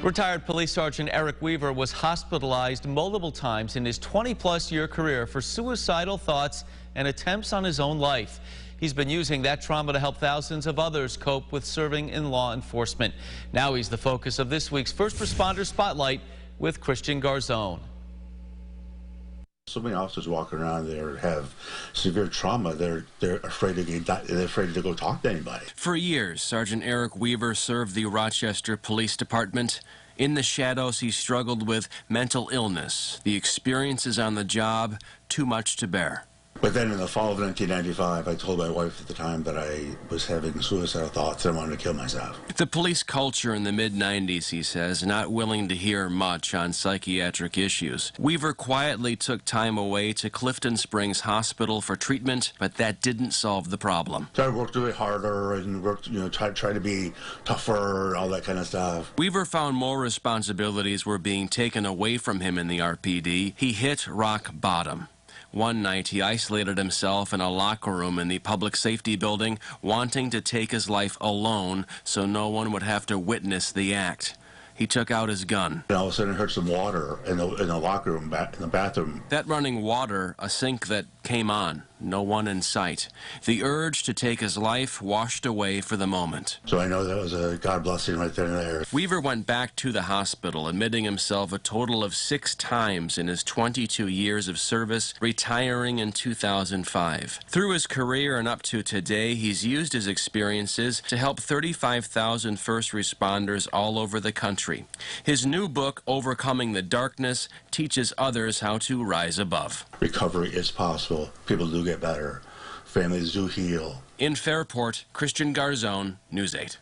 Retired Police Sergeant Eric Weaver was hospitalized multiple times in his 20-plus year career for suicidal thoughts and attempts on his own life. He's been using that trauma to help thousands of others cope with serving in law enforcement. Now he's the focus of this week's First Responder Spotlight with Christian Garzone. So many officers walking around there have severe trauma. They're afraid to go talk to anybody. For years, Sergeant Eric Weaver served the Rochester Police Department. In the shadows, he struggled with mental illness, the experiences on the job, too much to bear. But then in the fall of 1995, I told my wife at the time that I was having suicidal thoughts and I wanted to kill myself. The police culture in the mid-90s, he says, not willing to hear much on psychiatric issues. Weaver quietly took time away to Clifton Springs Hospital for treatment, but that didn't solve the problem. So I worked really harder and worked, try to be tougher, all that kind of stuff. Weaver found more responsibilities were being taken away from him in the RPD. He hit rock bottom. One night, he isolated himself in a locker room in the public safety building, wanting to take his life alone so no one would have to witness the act. He took out his gun. And all of a sudden, I heard some water in the locker room, in the bathroom. That running water, a sink that came on, no one in sight. The urge to take his life washed away for the moment. So I know that was a God blessing right then and there. Weaver went back to the hospital, admitting himself a total of 6 times in his 22 years of service, retiring in 2005. Through his career and up to today, he's used his experiences to help 35,000 first responders all over the country. His new book, Overcoming the Darkness, teaches others how to rise above. Recovery is possible. People do get better. Families do heal. In Fairport, Christian Garzone, News 8.